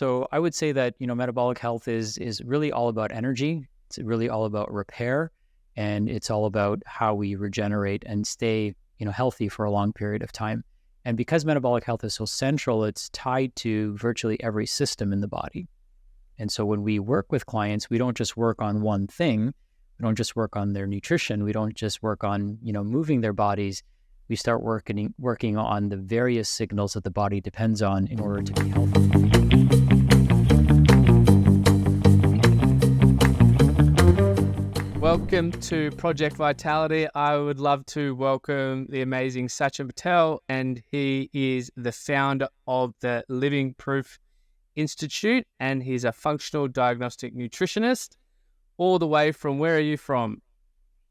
So I would say that, metabolic health is really all about energy. It's really all about repair, and it's all about how we regenerate and stay, healthy for a long period of time. And because metabolic health is so central, it's tied to virtually every system in the body. And so when we work with clients, we don't just work on one thing. We don't just work on their nutrition. We don't just work on, moving their bodies. We start working on the various signals that the body depends on in order to be healthy. Welcome to Project Vitality. I would love to welcome the amazing Sachin Patel, and he is the founder of the Living Proof Institute, and he's a functional diagnostic nutritionist all the way from, where are you from?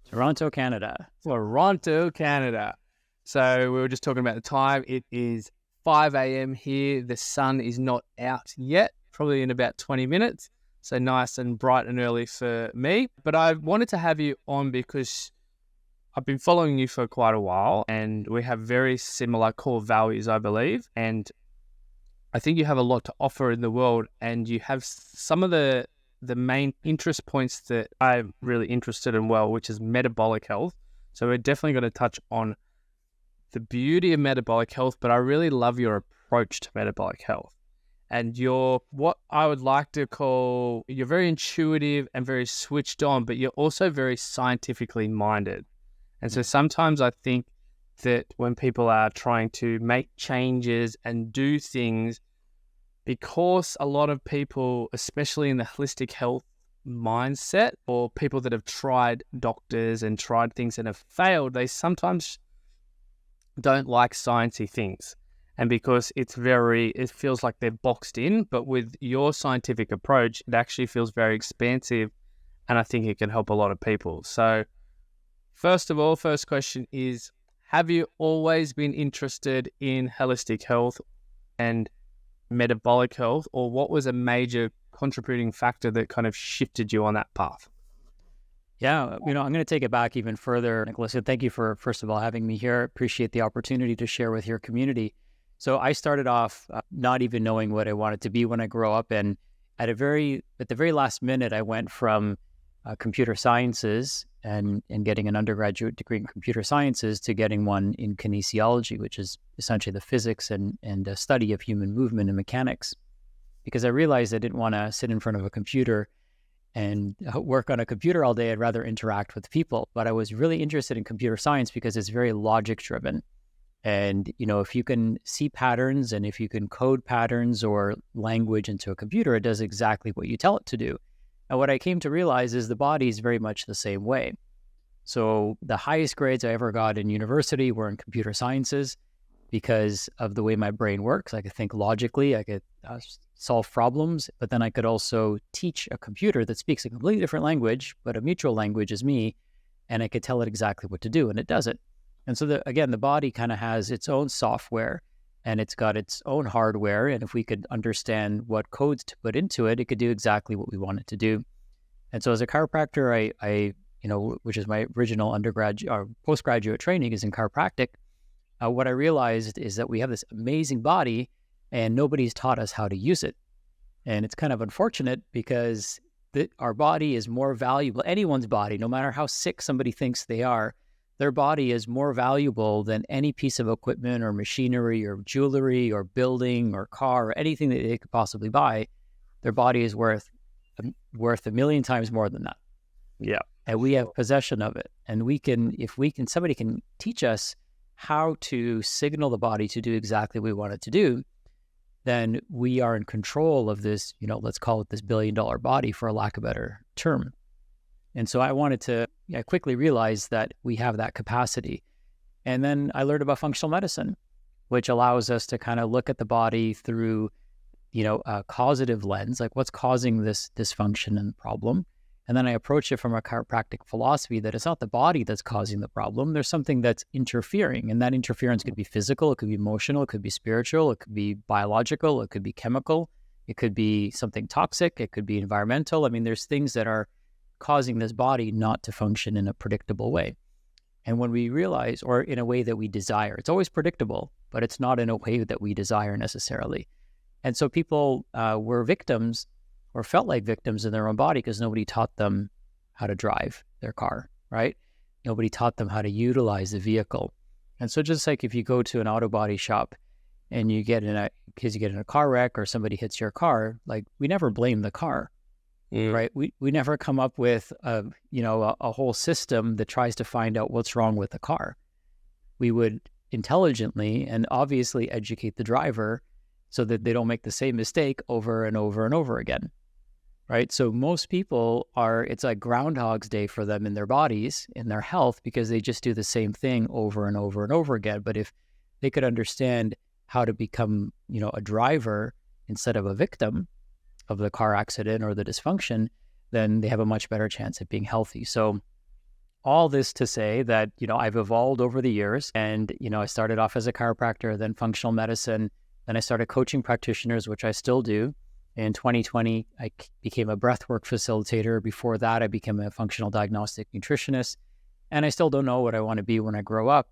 Toronto, Canada. Toronto, Canada. So we were just talking about the time. It is 5 a.m. here. The sun is not out yet, probably in about 20 minutes. So nice and bright and early for me. But I wanted to have you on because I've been following you for quite a while, and we have very similar core values, I believe. And I think you have a lot to offer in the world, and you have some of the main interest points that I'm really interested in, which is metabolic health. So we're definitely going to touch on the beauty of metabolic health, but I really love your approach to metabolic health. And you're what I would like to call, you're very intuitive and very switched on, but you're also very scientifically minded. And so sometimes I think that when people are trying to make changes and do things, because a lot of people, especially in the holistic health mindset, or people that have tried doctors and tried things and have failed, they sometimes don't like sciencey things. And because it feels like they're boxed in, but with your scientific approach, it actually feels very expansive, and I think it can help a lot of people. So first of all, first question is, have you always been interested in holistic health and metabolic health, or what was a major contributing factor that kind of shifted you on that path? Yeah, I'm going to take it back even further, Nicholas. And thank you for, first of all, having me here. Appreciate the opportunity to share with your community. So I started off not even knowing what I wanted to be when I grew up. And at the very last minute, I went from computer sciences and getting an undergraduate degree in computer sciences to getting one in kinesiology, which is essentially the physics and study of human movement and mechanics. Because I realized I didn't want to sit in front of a computer and work on a computer all day. I'd rather interact with people. But I was really interested in computer science because it's very logic driven. And, if you can see patterns and if you can code patterns or language into a computer, it does exactly what you tell it to do. And what I came to realize is the body is very much the same way. So the highest grades I ever got in university were in computer sciences because of the way my brain works. I could think logically, I could solve problems, but then I could also teach a computer that speaks a completely different language, but a mutual language is me, and I could tell it exactly what to do, and it does it. And so, the body kind of has its own software and it's got its own hardware. And if we could understand what codes to put into it, it could do exactly what we want it to do. And so as a chiropractor, I which is my original undergraduate or postgraduate training is in chiropractic. What I realized is that we have this amazing body and nobody's taught us how to use it. And it's kind of unfortunate because our body is more valuable. Anyone's body, no matter how sick somebody thinks they are, their body is more valuable than any piece of equipment or machinery or jewelry or building or car or anything that they could possibly buy. Their body is worth a million times more than that. Yeah. And we have possession of it. And somebody can teach us how to signal the body to do exactly what we want it to do, then we are in control of this, let's call it this $1 billion body for a lack of a better term. And so I quickly realized that we have that capacity. And then I learned about functional medicine, which allows us to kind of look at the body through, a causative lens, like what's causing this dysfunction and problem. And then I approach it from a chiropractic philosophy that it's not the body that's causing the problem. There's something that's interfering, and that interference could be physical, it could be emotional, it could be spiritual, it could be biological, it could be chemical, it could be something toxic, it could be environmental. I mean, there's things that are causing this body not to function in a predictable way. And when we realize, or in a way that we desire, it's always predictable, but it's not in a way that we desire necessarily. And so people were victims or felt like victims in their own body because nobody taught them how to drive their car, right? Nobody taught them how to utilize the vehicle. And so just like if you go to an auto body shop and you get in a car wreck or somebody hits your car, like we never blame the car, right? We never come up with a whole system that tries to find out what's wrong with the car. We would intelligently and obviously educate the driver so that they don't make the same mistake over and over and over again, right? So most people it's like Groundhog's Day for them in their bodies, in their health, because they just do the same thing over and over and over again. But if they could understand how to become, a driver instead of a victim of the car accident or the dysfunction, then they have a much better chance at being healthy. So all this to say that, I've evolved over the years and, I started off as a chiropractor, then functional medicine. Then I started coaching practitioners, which I still do. In 2020, I became a breathwork facilitator. Before that, I became a functional diagnostic nutritionist. And I still don't know what I want to be when I grow up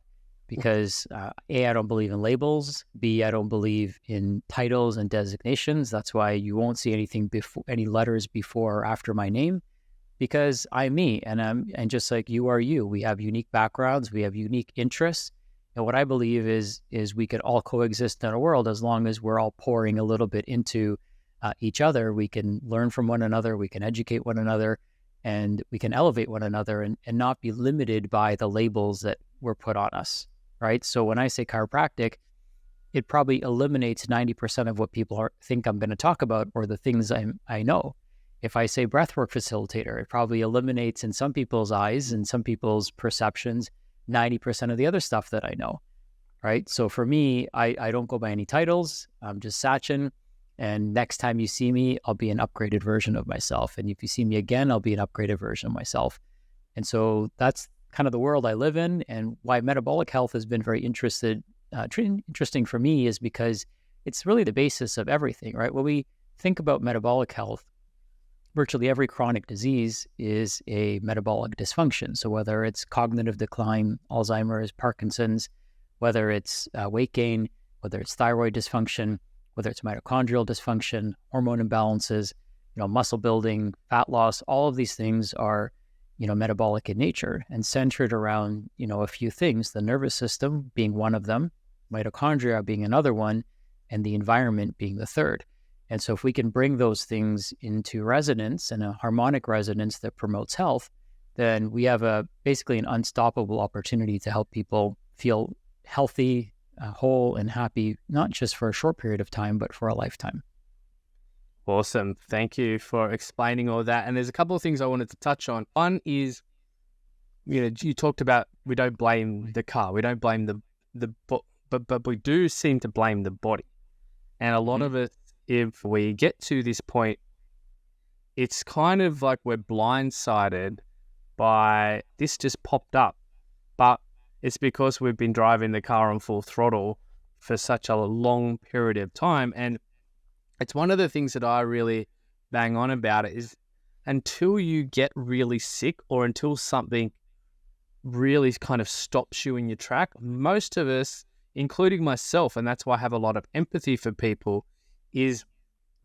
because A, I don't believe in labels. B, I don't believe in titles and designations. That's why you won't see any letters before or after my name, because I'm me and just like you are you. We have unique backgrounds. We have unique interests. And what I believe is we could all coexist in a world as long as we're all pouring a little bit into each other. We can learn from one another. We can educate one another, and we can elevate one another and not be limited by the labels that were put on us, right? So when I say chiropractic, it probably eliminates 90% of what people think I'm going to talk about or the things I know. If I say breathwork facilitator, it probably eliminates in some people's eyes and some people's perceptions 90% of the other stuff that I know, right? So for me, I don't go by any titles. I'm just Sachin. And next time you see me, I'll be an upgraded version of myself. And if you see me again, I'll be an upgraded version of myself. And so that's kind of the world I live in. And why metabolic health has been very interesting for me is because it's really the basis of everything, right? When we think about metabolic health, virtually every chronic disease is a metabolic dysfunction. So whether it's cognitive decline, Alzheimer's, Parkinson's, whether it's weight gain, whether it's thyroid dysfunction, whether it's mitochondrial dysfunction, hormone imbalances, muscle building, fat loss, all of these things are, metabolic in nature and centered around, a few things, the nervous system being one of them, mitochondria being another one, and the environment being the third. And so if we can bring those things into resonance and a harmonic resonance that promotes health, then we have basically an unstoppable opportunity to help people feel healthy, whole, and happy, not just for a short period of time, but for a lifetime. Awesome. Thank you for explaining all that. And there's a couple of things I wanted to touch on. One is, you talked about we don't blame the car. We don't blame but we do seem to blame the body. And a lot of it, if we get to this point, it's kind of like we're blindsided by this just popped up. But it's because we've been driving the car on full throttle for such a long period of time. And it's one of the things that I really bang on about it is until you get really sick or until something really kind of stops you in your track, most of us, including myself, and that's why I have a lot of empathy for people, is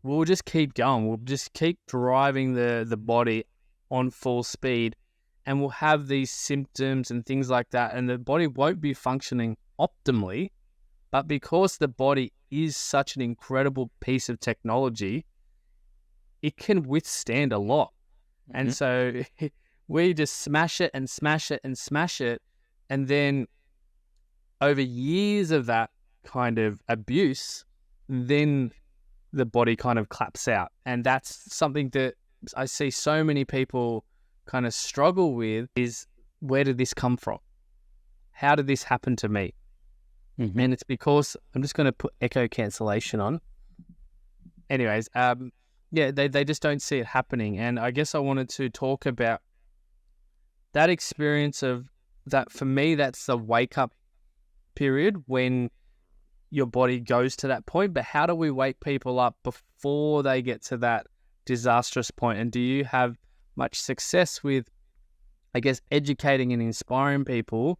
we'll just keep going. We'll just keep driving the body on full speed and we'll have these symptoms and things like that. And the body won't be functioning optimally, but because the body is such an incredible piece of technology, it can withstand a lot. Mm-hmm. And so we just smash it and smash it and smash it. And then over years of that kind of abuse, then the body kind of claps out. And that's something that I see so many people kind of struggle with is, where did this come from? How did this happen to me? Mm-hmm. And it's because, I'm just going to put echo cancellation on. Anyways, they just don't see it happening. And I guess I wanted to talk about that experience of that. For me, that's the wake up period when your body goes to that point. But how do we wake people up before they get to that disastrous point? And do you have much success with, I guess, educating and inspiring people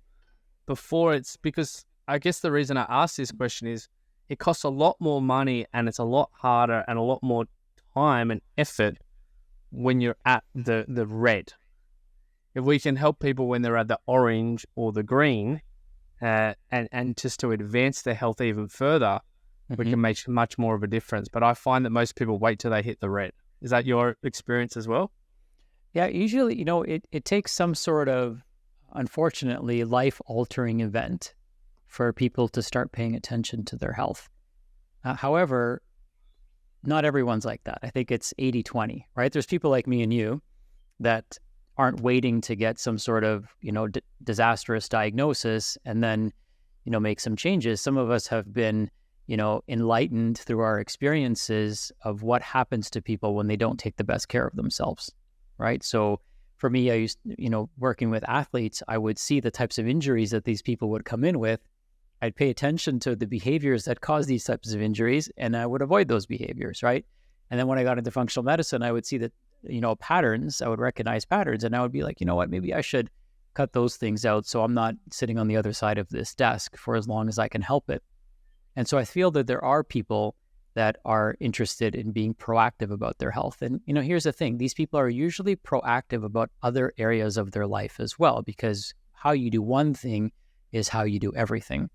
before it's, because I guess the reason I ask this question is it costs a lot more money and it's a lot harder and a lot more time and effort when you're at the red. If we can help people when they're at the orange or the green, and just to advance their health even further, we can make much more of a difference. But I find that most people wait till they hit the red. Is that your experience as well? Yeah, usually, it takes some sort of, unfortunately, life-altering event for people to start paying attention to their health. However, not everyone's like that. I think it's 80-20, right? There's people like me and you that aren't waiting to get some sort of, disastrous diagnosis and then, make some changes. Some of us have been, enlightened through our experiences of what happens to people when they don't take the best care of themselves, right? So for me, I used, working with athletes, I would see the types of injuries that these people would come in with. I'd pay attention to the behaviors that cause these types of injuries, and I would avoid those behaviors, right? And then when I got into functional medicine, I would see that, patterns, I would recognize patterns, and I would be like, you know what, maybe I should cut those things out so I'm not sitting on the other side of this desk for as long as I can help it. And so I feel that there are people that are interested in being proactive about their health. And, here's the thing, these people are usually proactive about other areas of their life as well, because how you do one thing is how you do everything.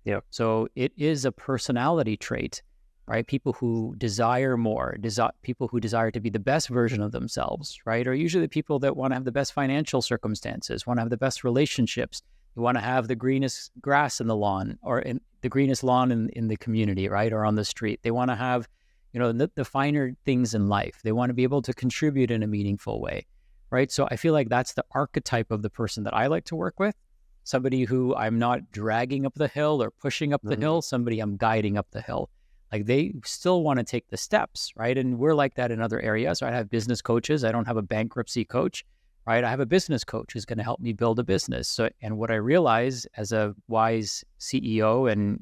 Yeah. So it is a personality trait, right? People who desire more, people who desire to be the best version of themselves, right, are usually the people that want to have the best financial circumstances, want to have the best relationships. They want to have the greenest grass in the lawn, or in the greenest lawn in the community, right, or on the street. They want to have, the finer things in life. They want to be able to contribute in a meaningful way, right? So I feel like that's the archetype of the person that I like to work with. Somebody who I'm not dragging up the hill or pushing up the hill, somebody I'm guiding up the hill. Like they still want to take the steps, right? And we're like that in other areas. I have business coaches. I don't have a bankruptcy coach, right? I have a business coach who's going to help me build a business. So, and what I realize as a wise CEO and,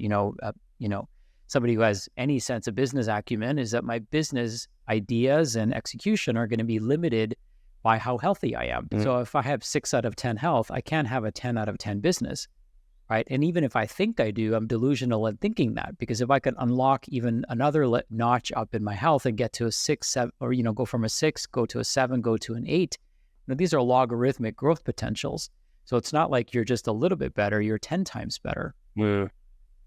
somebody who has any sense of business acumen is that my business ideas and execution are going to be limited by how healthy I am. So if I have 6 out of 10 health, I can't have a 10 out of 10 business. Right. And even if I think I do, I'm delusional in thinking that, because if I can unlock even another notch up in my health and get to a 6, 7, or, go from a 6, go to a 7, go to an 8, these are logarithmic growth potentials. So it's not like you're just a little bit better, you're 10 times better. Yeah.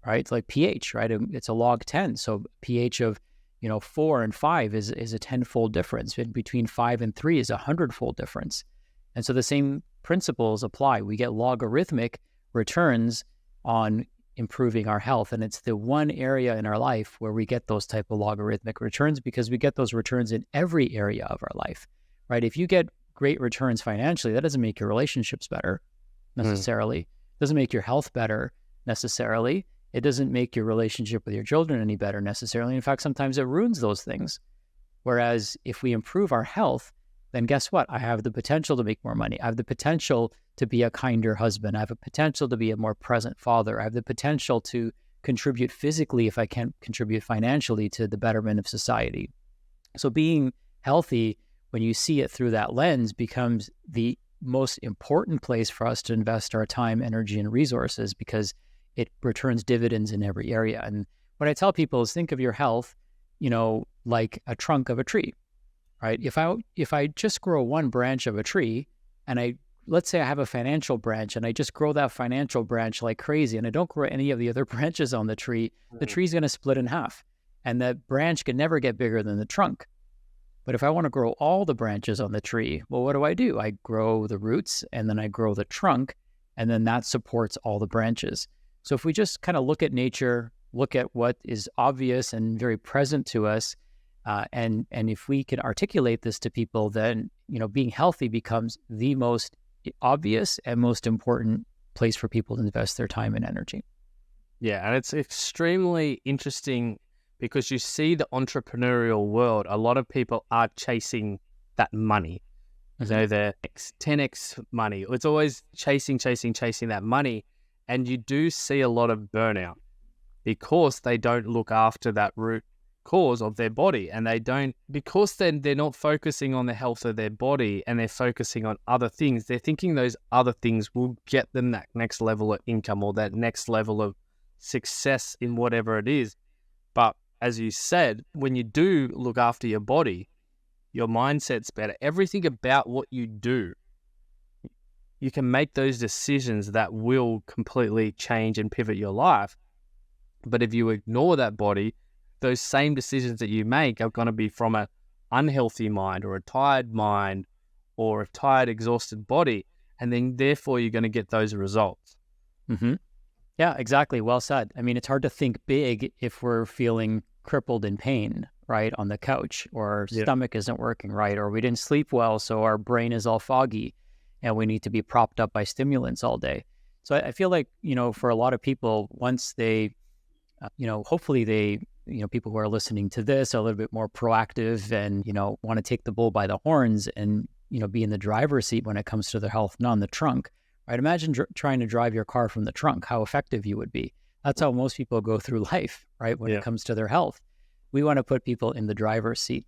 Right. It's like pH, right? It's a log 10. So pH of, 4 and 5 is a 10-fold difference. In between 5 and 3 is a 100-fold difference. And so the same principles apply. We get logarithmic returns on improving our health. And it's the one area in our life where we get those type of logarithmic returns, because we get those returns in every area of our life, right? If you get great returns financially, that doesn't make your relationships better necessarily. It doesn't make your health better necessarily. It doesn't make your relationship with your children any better necessarily. In fact, sometimes it ruins those things. Whereas if we improve our health, then guess what? I have the potential to make more money. I have the potential to be a kinder husband. I have a potential to be a more present father. I have the potential to contribute physically if I can't contribute financially to the betterment of society. So being healthy, when you see it through that lens, becomes the most important place for us to invest our time, energy, and resources, because it returns dividends in every area. And what I tell people is think of your health, like a trunk of a tree. Right? If I just grow one branch of a tree, and let's say I have a financial branch, and I just grow that financial branch like crazy, and I don't grow any of the other branches on the tree, the tree's going to split in half, and that branch can never get bigger than the trunk. But if I want to grow all the branches on the tree, well, what do? I grow the roots, and then I grow the trunk, and then that supports all the branches. So if we just kind of look at nature, look at what is obvious and very present to us, and if we can articulate this to people, then, being healthy becomes the most obvious and most important place for people to invest their time and energy. Yeah, and it's extremely interesting because you see the entrepreneurial world, a lot of people are chasing that money. The 10x money. It's always chasing that money. And you do see a lot of burnout because they don't look after that root cause of their body, and because they're not focusing on the health of their body, and they're focusing on other things. They're thinking those other things will get them that next level of income or that next level of success in whatever it is. as you said, when you do look after your body, your mindset's better. Everything about what you do, you can make those decisions that will completely change and pivot your life. But if you ignore that body, those same decisions that you make are going to be from an unhealthy mind or a tired mind or a tired, exhausted body. And then therefore you're going to get those results. Mm-hmm. Yeah, exactly. Well said. I mean, it's hard to think big if we're feeling crippled in pain, right, on the couch, or our stomach isn't working right, or we didn't sleep well, so our brain is all foggy and we need to be propped up by stimulants all day. So I feel like, for a lot of people, once they, hopefully they, people who are listening to this are a little bit more proactive and, want to take the bull by the horns and, be in the driver's seat when it comes to their health, not in the trunk. Right? Imagine trying to drive your car from the trunk, how effective you would be. That's how most people go through life, right? When it comes to their health, we want to put people in the driver's seat.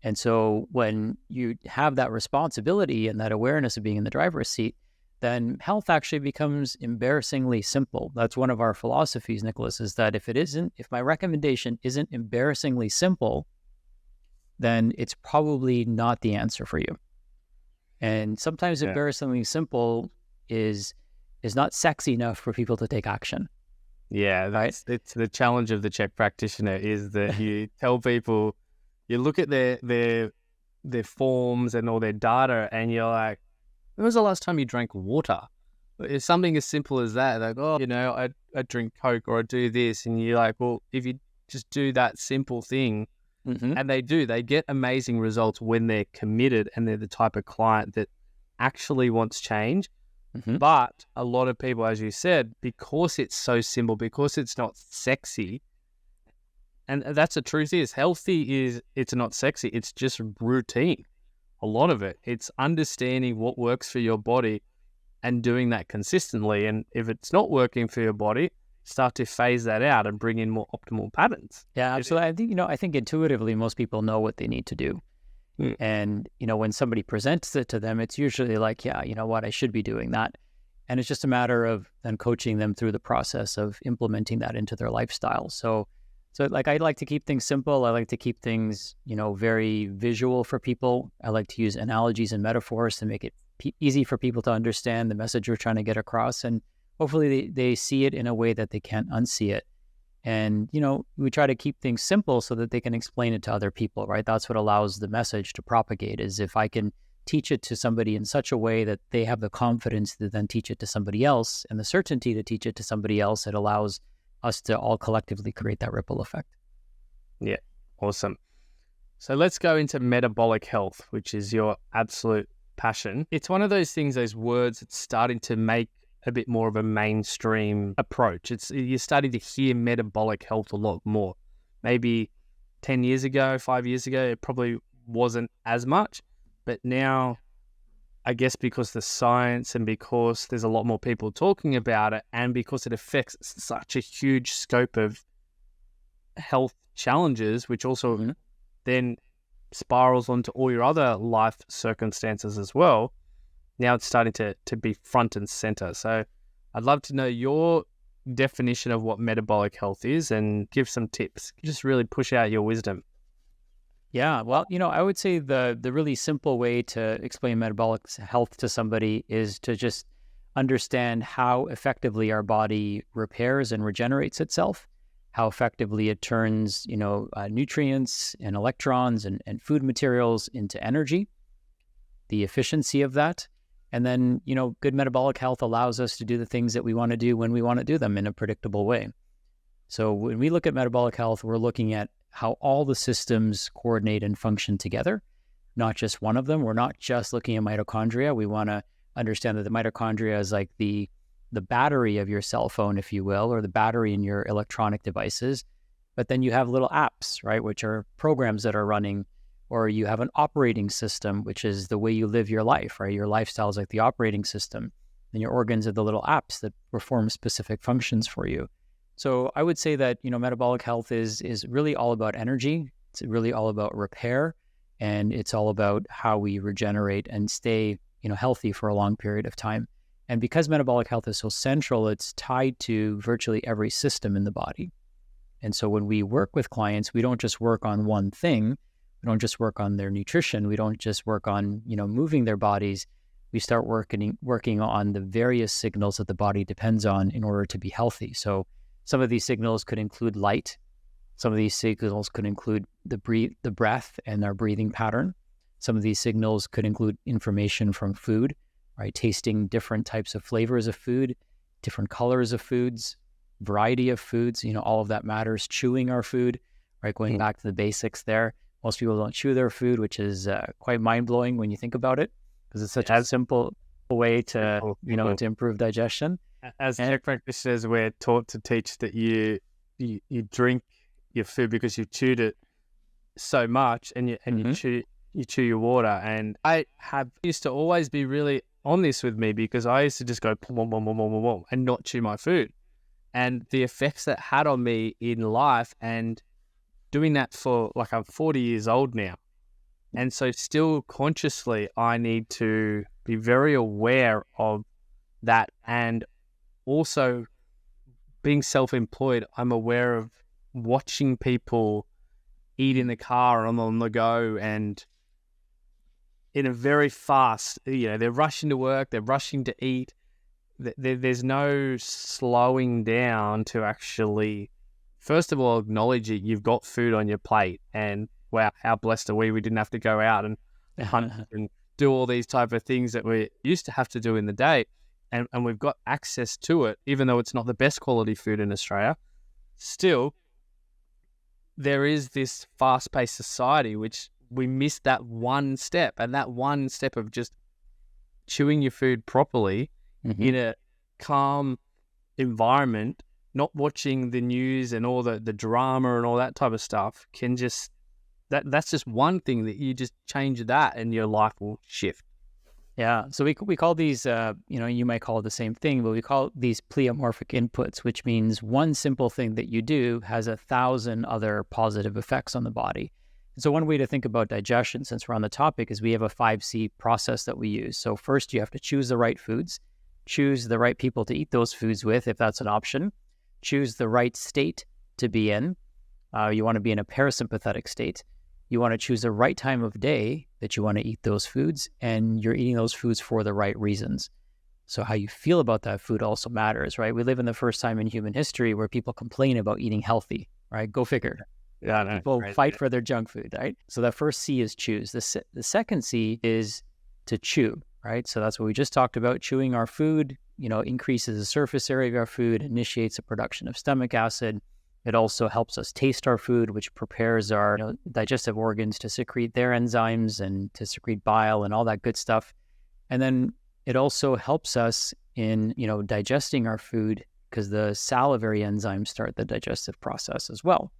And so when you have that responsibility and that awareness of being in the driver's seat, then health actually becomes embarrassingly simple. That's one of our philosophies, Nicholas, is that if my recommendation isn't embarrassingly simple, then it's probably not the answer for you. And sometimes embarrassingly simple is not sexy enough for people to take action. Yeah, it's the challenge of the Czech practitioner is that you tell people, you look at their forms and all their data, and you're like, when was the last time you drank water? It's something as simple as that. Like, I drink Coke or I do this, and you're like, well, if you just do that simple thing, and they get amazing results when they're committed and they're the type of client that actually wants change. But a lot of people, as you said, because it's so simple, because it's not sexy, and that's the truth is, it's not sexy. It's just routine. A lot of it, it's understanding what works for your body and doing that consistently. And if it's not working for your body, start to phase that out and bring in more optimal patterns. Yeah, absolutely. I think intuitively most people know what they need to do. And, when somebody presents it to them, it's usually like, yeah, you know what, I should be doing that. And it's just a matter of then coaching them through the process of implementing that into their lifestyle. So like, I like to keep things simple. I like to keep things, very visual for people. I like to use analogies and metaphors to make it easy for people to understand the message we're trying to get across. And hopefully they see it in a way that they can't unsee it. And, we try to keep things simple so that they can explain it to other people, right? That's what allows the message to propagate, is if I can teach it to somebody in such a way that they have the confidence to then teach it to somebody else and the certainty to teach it to somebody else, it allows us to all collectively create that ripple effect. Yeah, awesome. So let's go into metabolic health, which is your absolute passion. It's one of those things, those words that's starting to make a bit more of a mainstream approach. You're starting to hear metabolic health a lot more. Maybe 10 years ago, 5 years ago, it probably wasn't as much. But now, I guess because the science and because there's a lot more people talking about it and because it affects such a huge scope of health challenges, which also then spirals onto all your other life circumstances as well, now it's starting to be front and center. So I'd love to know your definition of what metabolic health is and give some tips. Just really push out your wisdom. Yeah, well, I would say the really simple way to explain metabolic health to somebody is to just understand how effectively our body repairs and regenerates itself, how effectively it turns, nutrients and electrons and food materials into energy, the efficiency of that. And then, good metabolic health allows us to do the things that we want to do when we want to do them in a predictable way. So when we look at metabolic health, we're looking at how all the systems coordinate and function together, not just one of them. We're not just looking at mitochondria. We want to understand that the mitochondria is like the battery of your cell phone, if you will, or the battery in your electronic devices. But then you have little apps, right, which are programs that are running, or you have an operating system, which is the way you live your life, right? Your lifestyle is like the operating system, and your organs are the little apps that perform specific functions for you. So I would say that, metabolic health is really all about energy. It's really all about repair, and it's all about how we regenerate and stay, healthy for a long period of time. And because metabolic health is so central, it's tied to virtually every system in the body. And so when we work with clients, we don't just work on one thing. We don't just work on their nutrition. We don't just work on, moving their bodies. We start working on the various signals that the body depends on in order to be healthy. So some of these signals could include light. Some of these signals could include the breath and our breathing pattern. Some of these signals could include information from food, right? Tasting different types of flavors of food, different colors of foods, variety of foods, all of that matters. Chewing our food, right? Going back to the basics there. Most people don't chew their food, which is quite mind-blowing when you think about it, because it's such a simple way to, to improve digestion. As tech practitioners, we're taught to teach that you drink your food because you've chewed it so much, and you chew your water. And I used to always be really on this with me, because I used to just go boom, boom, boom, boom, boom, boom, boom, and not chew my food, and the effects that had on me in life, and doing that for I'm 40 years old now. And so still consciously, I need to be very aware of that. And also being self-employed, I'm aware of watching people eat in the car and on the go, and in a very fast, they're rushing to work, they're rushing to eat. There's no slowing down to actually, first of all, acknowledge that you've got food on your plate, and wow, how blessed are we? We didn't have to go out and hunt and do all these type of things that we used to have to do in the day. And we've got access to it, even though it's not the best quality food in Australia. Still, there is this fast-paced society, which we miss that one step. And that one step of just chewing your food properly in a calm environment, not watching the news and all the drama and all that type of stuff, can just, that's just one thing that you just change that and your life will shift. Yeah. So we call these, you might call it the same thing, but we call these pleomorphic inputs, which means one simple thing that you do has 1,000 other positive effects on the body. And so one way to think about digestion, since we're on the topic, is we have a 5C process that we use. So first, you have to choose the right foods, choose the right people to eat those foods with, if that's an option, choose the right state to be in. You want to be in a parasympathetic state. You want to choose the right time of day that you want to eat those foods, and you're eating those foods for the right reasons. So how you feel about that food also matters, right? We live in the first time in human history where people complain about eating healthy, right? Go figure. Yeah, no, people fight for their junk food, right? So that first C is choose. The second C is to chew, right? So that's what we just talked about. Chewing our food, increases the surface area of our food, initiates the production of stomach acid. It also helps us taste our food, which prepares our digestive organs to secrete their enzymes and to secrete bile and all that good stuff. And then it also helps us in, digesting our food, because the salivary enzymes start the digestive process as well.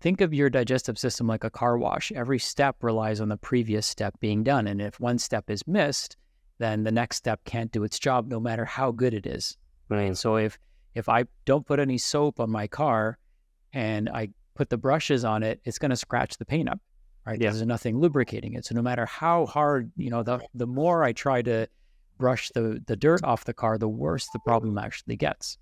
Think of your digestive system like a car wash. Every step relies on the previous step being done. And if one step is missed, then the next step can't do its job, no matter how good it is. Right. So if I don't put any soap on my car and I put the brushes on it, it's going to scratch the paint up, right? Yeah. There's nothing lubricating it. So no matter how hard, the more I try to brush the dirt off the car, the worse the problem actually gets.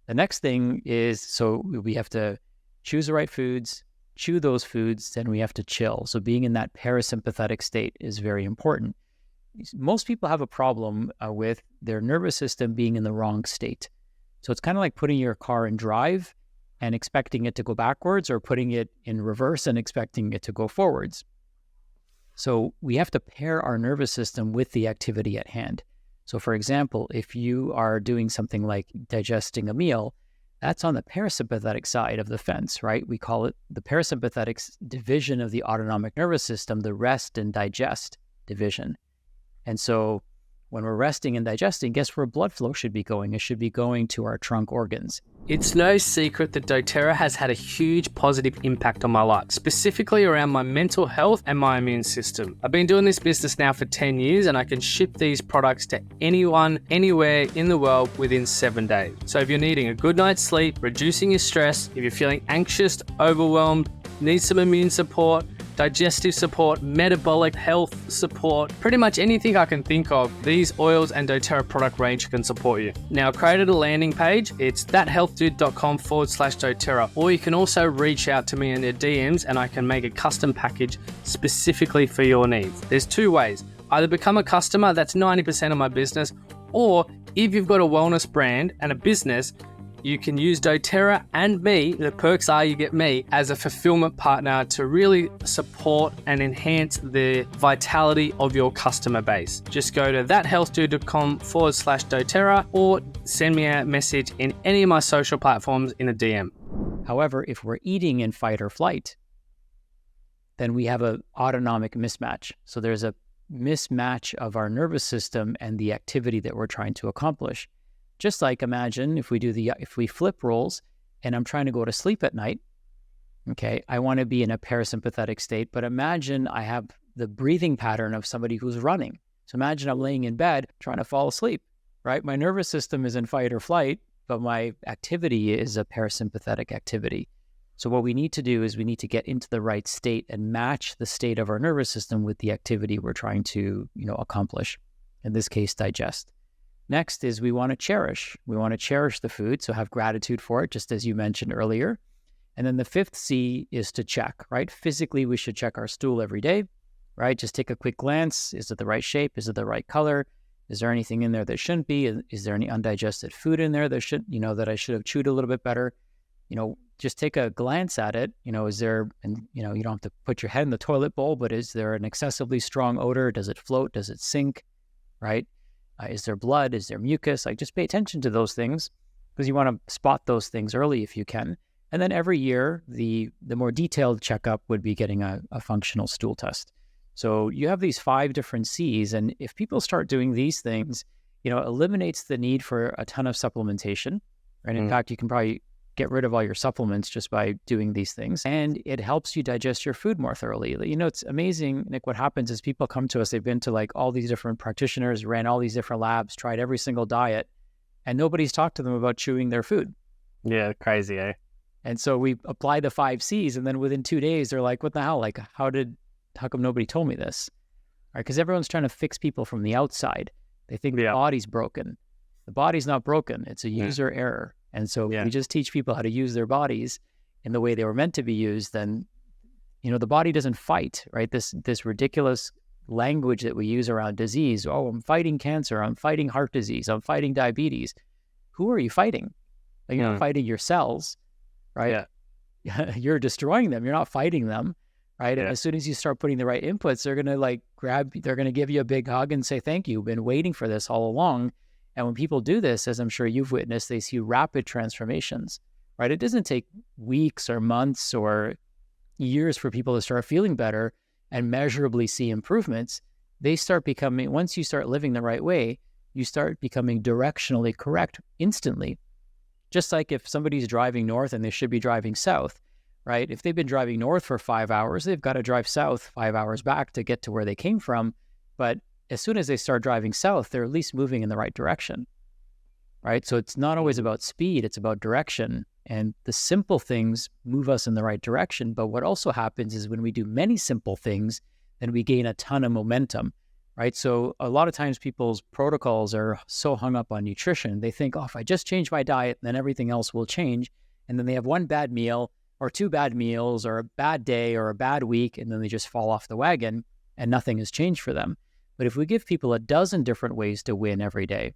The next thing is, so we have to choose the right foods, chew those foods, then we have to chill. So being in that parasympathetic state is very important. Most people have a problem with their nervous system being in the wrong state. So it's kind of like putting your car in drive and expecting it to go backwards, or putting it in reverse and expecting it to go forwards. So we have to pair our nervous system with the activity at hand. So for example, if you are doing something like digesting a meal, that's on the parasympathetic side of the fence, right? We call it the parasympathetic division of the autonomic nervous system, the rest and digest division. And so when we're resting and digesting, guess where blood flow should be going? It should be going to our trunk organs. It's no secret that doTerra has had a huge positive impact on my life, specifically around my mental health and my immune system. I've been doing this business now for 10 years, and I can ship these products to anyone, anywhere in the world within 7 days. So if you're needing a good night's sleep, reducing your stress, if you're feeling anxious, overwhelmed, need some immune support, digestive support, metabolic health support, pretty much anything I can think of, these oils and doTerra product range can support you. Now, I created a landing page. It's thathealthdude.com/doTerra, or you can also reach out to me in your DMs and I can make a custom package specifically for your needs. There's two ways. Either become a customer, that's 90% of my business, or if you've got a wellness brand and a business, you can use doTerra and me, the perks are you get me as a fulfillment partner to really support and enhance the vitality of your customer base. Just go to thathealthdude.com/doTerra or send me a message in any of my social platforms in a DM. However, if we're eating in fight or flight, then we have an autonomic mismatch. So there's a mismatch of our nervous system and the activity that we're trying to accomplish. Just like imagine if we flip roles and I'm trying to go to sleep at night, okay, I want to be in a parasympathetic state, but imagine I have the breathing pattern of somebody who's running. So imagine I'm laying in bed trying to fall asleep, right? My nervous system is in fight or flight, but my activity is a parasympathetic activity. So what we need to do is we need to get into the right state and match the state of our nervous system with the activity we're trying to, accomplish. In this case, digest. Next is we want to cherish. We want to cherish the food, so have gratitude for it, just as you mentioned earlier. And then the fifth C is to check, right? Physically, we should check our stool every day, right? Just take a quick glance. Is it the right shape? Is it the right color? Is there anything in there that shouldn't be? Is there any undigested food in there that that I should have chewed a little bit better? Just take a glance at it. Is there, and you don't have to put your head in the toilet bowl, but is there an excessively strong odor? Does it float? Does it sink, right? Is there blood? Is there mucus? Just pay attention to those things because you want to spot those things early if you can. And then every year, the more detailed checkup would be getting a functional stool test. So you have these 5 different C's, and if people start doing these things, it eliminates the need for a ton of supplementation. Right? In fact, you can probably get rid of all your supplements just by doing these things. And it helps you digest your food more thoroughly. It's amazing, Nick, what happens is people come to us, they've been to all these different practitioners, ran all these different labs, tried every single diet, and nobody's talked to them about chewing their food. Yeah, crazy, eh? And so we apply the 5 C's, and then within 2 days, they're like, what the hell? How come nobody told me this? Right? Because everyone's trying to fix people from the outside. They think the body's broken. The body's not broken. It's a user error. And so if we just teach people how to use their bodies in the way they were meant to be used, then, the body doesn't fight, right? This ridiculous language that we use around disease. Oh, I'm fighting cancer. I'm fighting heart disease. I'm fighting diabetes. Who are you fighting? You're not fighting your cells, right? Yeah. You're destroying them. You're not fighting them, right? Yeah. And as soon as you start putting the right inputs, they're going to they're going to give you a big hug and say, thank you. Been waiting for this all along. And when people do this, as I'm sure you've witnessed, they see rapid transformations, right? It doesn't take weeks or months or years for people to start feeling better and measurably see improvements. They start becoming, once you start living the right way, you start becoming directionally correct instantly. Just like if somebody's driving north and they should be driving south, right? If they've been driving north for 5 hours, they've got to drive south 5 hours back to get to where they came from. But as soon as they start driving south, they're at least moving in the right direction, right? So it's not always about speed, it's about direction. And the simple things move us in the right direction. But what also happens is when we do many simple things, then we gain a ton of momentum, right? So a lot of times people's protocols are so hung up on nutrition. They think, if I just change my diet, then everything else will change. And then they have one bad meal or 2 bad meals or a bad day or a bad week, and then they just fall off the wagon and nothing has changed for them. But if we give people a dozen different ways to win every day,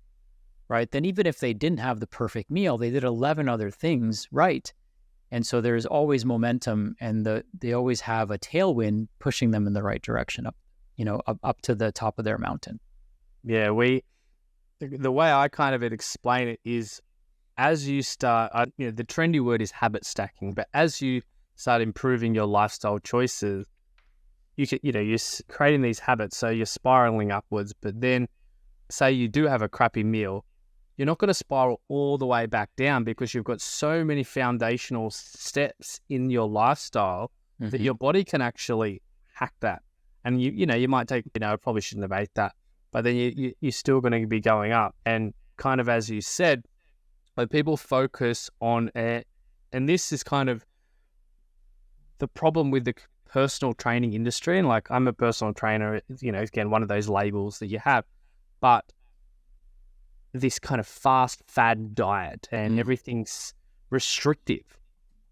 right, then even if they didn't have the perfect meal, they did 11 other things right. And so there's always momentum, and they always have a tailwind pushing them in the right direction up to the top of their mountain. Yeah, the way I kind of explain it is as you start, the trendy word is habit stacking, but as you start improving your lifestyle choices, you're creating these habits, so you're spiraling upwards. But then, say you do have a crappy meal, you're not going to spiral all the way back down because you've got so many foundational steps in your lifestyle that your body can actually hack that. And you might take, I probably shouldn't have ate that, but then you're still going to be going up. And kind of as you said, like people focus on it, and this is kind of the problem with the personal training industry, and like I'm a personal trainer, again, one of those labels that you have, but this kind of fast fad diet and everything's restrictive.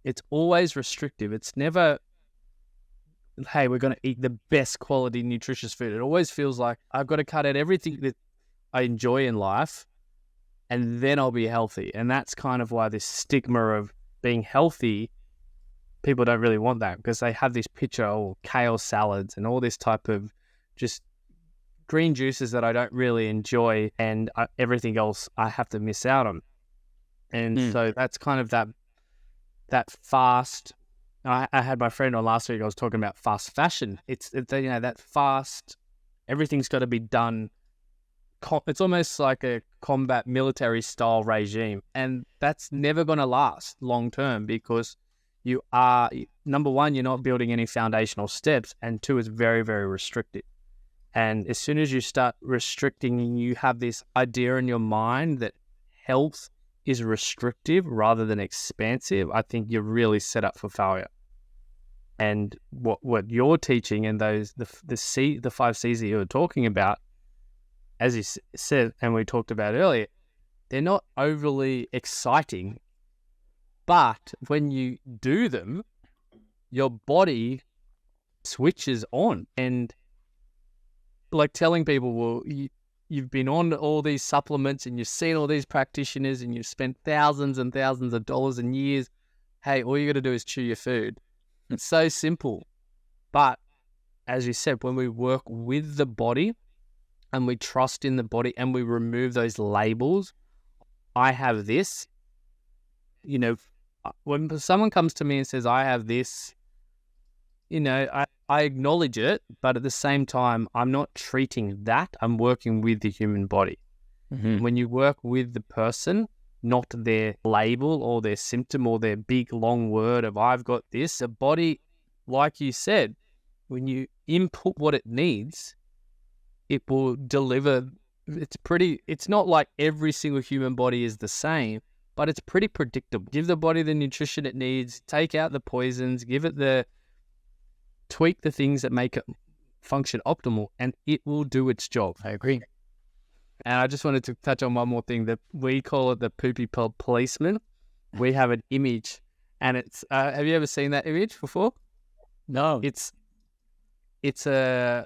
It's always restrictive. It's never, hey, we're going to eat the best quality nutritious food. It always feels like I've got to cut out everything that I enjoy in life and then I'll be healthy. And that's kind of why this stigma of being healthy, people don't really want that, because they have this picture of kale salads and all this type of just green juices that I don't really enjoy, and everything else I have to miss out on. And so that's kind of that fast. I had my friend on last week. I was talking about fast fashion. It's that fast. Everything's got to be done. It's almost like a combat military style regime, and that's never going to last long term, because you are, number one, you're not building any foundational steps, and two, it's very, very restrictive. And as soon as you start restricting and you have this idea in your mind that health is restrictive rather than expansive, I think you're really set up for failure. And what you're teaching, and the 5 C's that you were talking about, as you said, and we talked about earlier, they're not overly exciting, but when you do them, your body switches on. And like telling people, well, you've been on all these supplements and you've seen all these practitioners and you've spent thousands and thousands of dollars and years. Hey, all you got to do is chew your food. It's so simple. But as you said, when we work with the body and we trust in the body and we remove those labels, I have this, when someone comes to me and says, I have this, I acknowledge it, but at the same time, I'm not treating that. I'm working with the human body. When you work with the person, not their label or their symptom or their big long word of I've got this, the body, like you said, when you input what it needs, it will deliver. It's not like every single human body is the same, but it's pretty predictable. Give the body the nutrition it needs, take out the poisons, tweak the things that make it function optimal, and it will do its job. I agree. And I just wanted to touch on one more thing, that we call it the poopy policeman. We have an image, and it's, have you ever seen that image before? No. It's a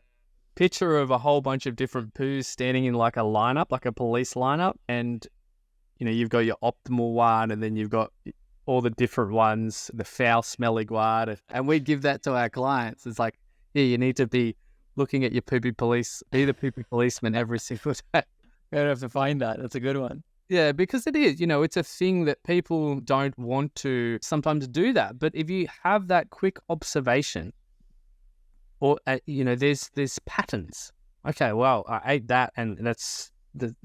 picture of a whole bunch of different poos standing in like a lineup, like a police lineup. And, you've got your optimal one, and then you've got all the different ones, the foul-smelling one, and we give that to our clients. It's like, yeah, you need to be looking at your be the poopy policeman every single day. I have to find that. That's a good one. Yeah, because it is, it's a thing that people don't want to sometimes do that. But if you have that quick observation, or, there's patterns. Okay, well, I ate that and that's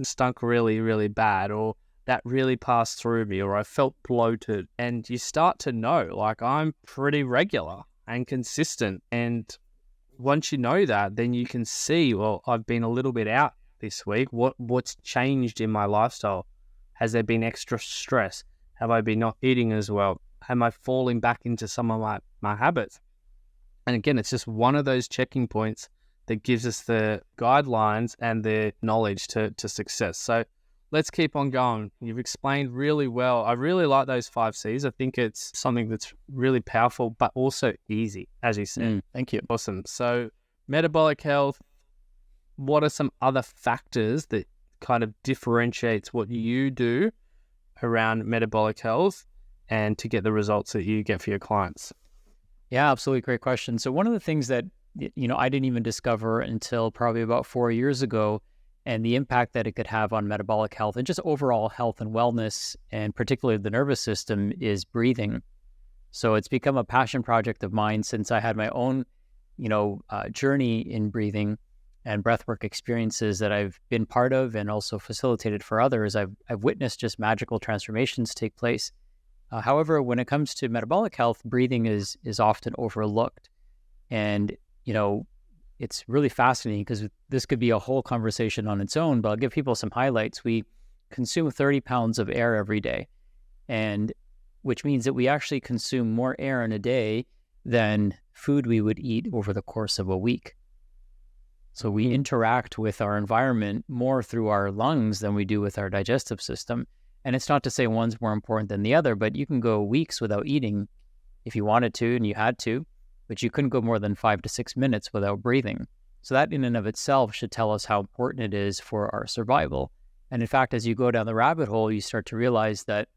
stunk really, really bad, or that really passed through me, or I felt bloated. And you start to know, like, I'm pretty regular and consistent. And once you know that, then you can see, well, I've been a little bit out this week. What's changed in my lifestyle? Has there been extra stress? Have I been not eating as well? Am I falling back into some of my habits? And again, it's just one of those checking points that gives us the guidelines and the knowledge to success. So let's keep on going. You've explained really well. I really like those 5 C's. I think it's something that's really powerful, but also easy, as you said. Thank you. Awesome. So metabolic health, what are some other factors that kind of differentiates what you do around metabolic health and to get the results that you get for your clients? Yeah, absolutely. Great question. So one of the things that, I didn't even discover until probably about 4 years ago, and the impact that it could have on metabolic health and just overall health and wellness, and particularly the nervous system, is breathing. So it's become a passion project of mine since I had my own, journey in breathing and breathwork experiences that I've been part of and also facilitated for others. I've witnessed just magical transformations take place. However, when it comes to metabolic health, breathing is often overlooked. And, it's really fascinating because this could be a whole conversation on its own, but I'll give people some highlights. We consume 30 pounds of air every day, and which means that we actually consume more air in a day than food we would eat over the course of a week. So we interact with our environment more through our lungs than we do with our digestive system. And it's not to say one's more important than the other, but you can go weeks without eating if you wanted to and you had to, but you couldn't go more than 5 to 6 minutes without breathing. So that in and of itself should tell us how important it is for our survival. And in fact, as you go down the rabbit hole, you start to realize that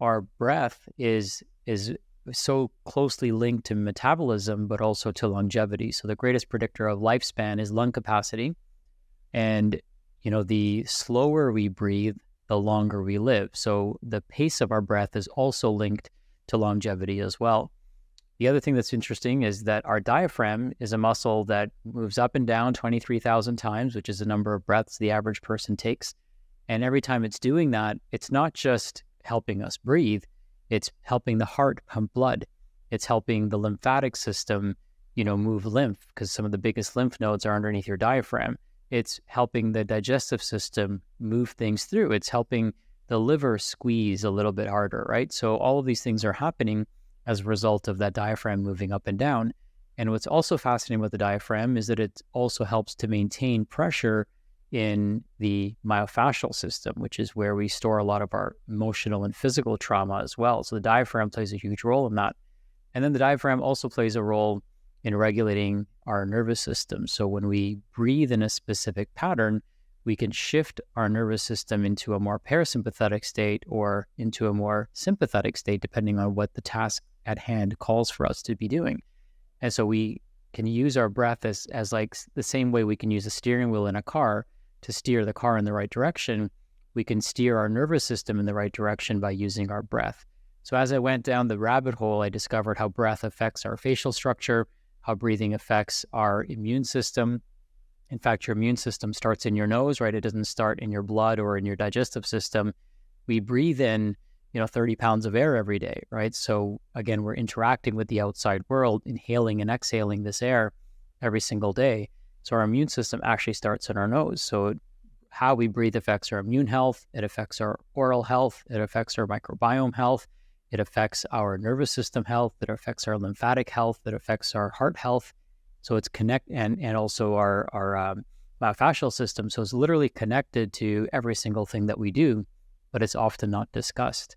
our breath is so closely linked to metabolism, but also to longevity. So the greatest predictor of lifespan is lung capacity. And, the slower we breathe, the longer we live. So the pace of our breath is also linked to longevity as well. The other thing that's interesting is that our diaphragm is a muscle that moves up and down 23,000 times, which is the number of breaths the average person takes. And every time it's doing that, it's not just helping us breathe, it's helping the heart pump blood. It's helping the lymphatic system, move lymph, because some of the biggest lymph nodes are underneath your diaphragm. It's helping the digestive system move things through. It's helping the liver squeeze a little bit harder, right? So all of these things are happening as a result of that diaphragm moving up and down. And what's also fascinating with the diaphragm is that it also helps to maintain pressure in the myofascial system, which is where we store a lot of our emotional and physical trauma as well. So the diaphragm plays a huge role in that. And then the diaphragm also plays a role in regulating our nervous system. So when we breathe in a specific pattern, we can shift our nervous system into a more parasympathetic state or into a more sympathetic state, depending on what the task at hand calls for us to be doing. And so we can use our breath as like the same way we can use a steering wheel in a car to steer the car in the right direction. We can steer our nervous system in the right direction by using our breath. So as I went down the rabbit hole, I discovered how breath affects our facial structure, how breathing affects our immune system. In fact, your immune system starts in your nose, right? It doesn't start in your blood or in your digestive system. We breathe in, 30 pounds of air every day, right? So again, we're interacting with the outside world, inhaling and exhaling this air every single day. So our immune system actually starts in our nose. So how we breathe affects our immune health. It affects our oral health. It affects our microbiome health. It affects our nervous system health. It affects our lymphatic health. It affects our heart health. So it's and also our myofascial system. So it's literally connected to every single thing that we do, but it's often not discussed.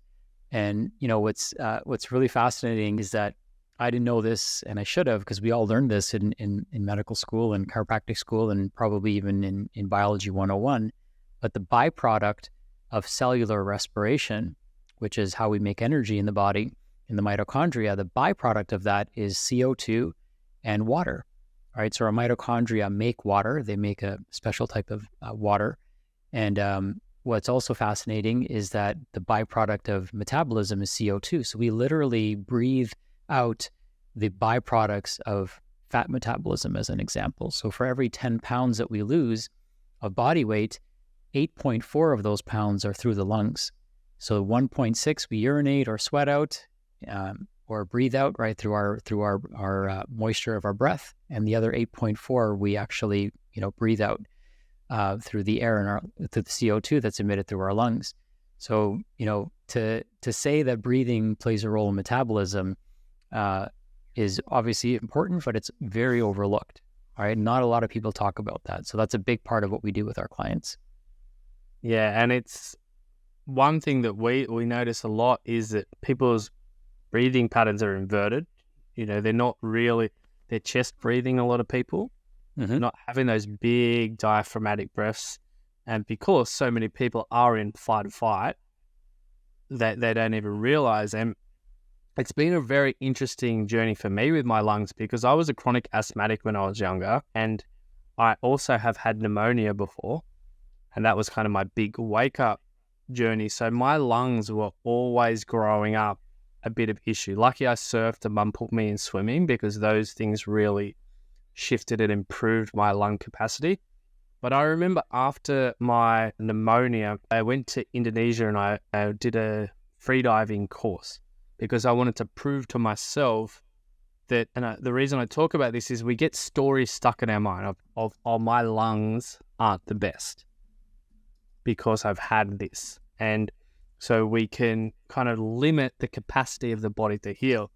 And what's really fascinating is that I didn't know this, and I should have, because we all learned this in medical school and chiropractic school, and probably even in biology 101. But the byproduct of cellular respiration, which is how we make energy in the body, in the mitochondria, the byproduct of that is CO2 and water. All right, so our mitochondria make water. They make a special type of water. And what's also fascinating is that the byproduct of metabolism is CO2. So we literally breathe out the byproducts of fat metabolism, as an example. So for every 10 pounds that we lose of body weight, 8.4 of those pounds are through the lungs. So 1.6 we urinate or sweat out, or breathe out, right, through our moisture of our breath, and the other 8.4 we actually breathe out through the air through the CO2 that's emitted through our lungs. So to say that breathing plays a role in metabolism is obviously important, but it's very overlooked. All right, not a lot of people talk about that. So that's a big part of what we do with our clients. Yeah, and it's one thing that we notice a lot is that people's breathing patterns are inverted. They're not really, they're chest breathing, a lot of people, not having those big diaphragmatic breaths. And because so many people are in fight or fight, that they don't even realize. And it's been a very interesting journey for me with my lungs, because I was a chronic asthmatic when I was younger, and I also have had pneumonia before. And that was kind of my big wake up journey. So my lungs were always growing up a bit of issue. Lucky I surfed and mum put me in swimming, because those things really shifted and improved my lung capacity. But I remember after my pneumonia, I went to Indonesia and I did a freediving course, because I wanted to prove to myself that, and the reason I talk about this is we get stories stuck in our mind of my lungs aren't the best because I've had this. And so we can kind of limit the capacity of the body to heal.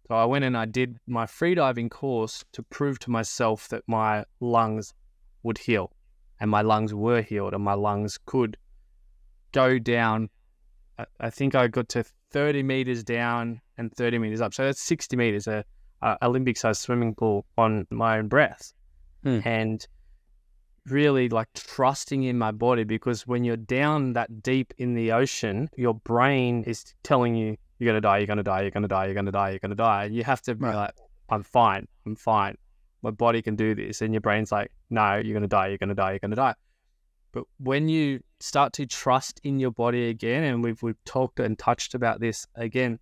So I went and I did my freediving course to prove to myself that my lungs would heal, and my lungs were healed, and my lungs could go down. I think I got to 30 meters down and 30 meters up. So that's 60 meters, a Olympic-sized swimming pool on my own breath. And really like trusting in my body, because when you're down that deep in the ocean, your brain is telling you, you're going to die, you're going to die, you're going to die, you're going to die, you're going to die. And you have to be like, I'm fine. My body can do this. And your brain's like, no, you're going to die, you're going to die, you're going to die. But when you start to trust in your body again, and we've talked and touched about this again,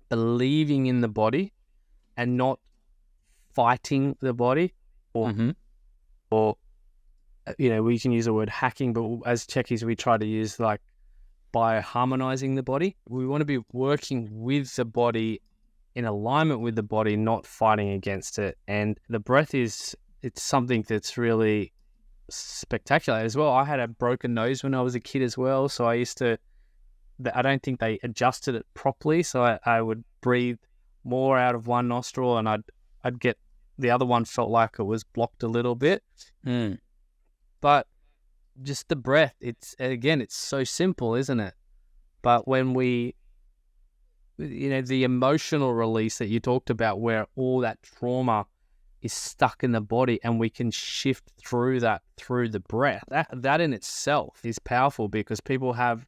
believing in the body and not fighting the body, or we can use the word hacking, but as techies, we try to use like bioharmonizing the body. We want to be working with the body, in alignment with the body, not fighting against it. And the breath it's something that's really spectacular as well. I had a broken nose when I was a kid as well, so I don't think they adjusted it properly, so I would breathe more out of one nostril, and I'd get the other one, felt like it was blocked a little bit. But just the breath, it's so simple, isn't it? But when we, the emotional release that you talked about, where all that trauma is stuck in the body, and we can shift through that through the breath, that in itself is powerful, because people have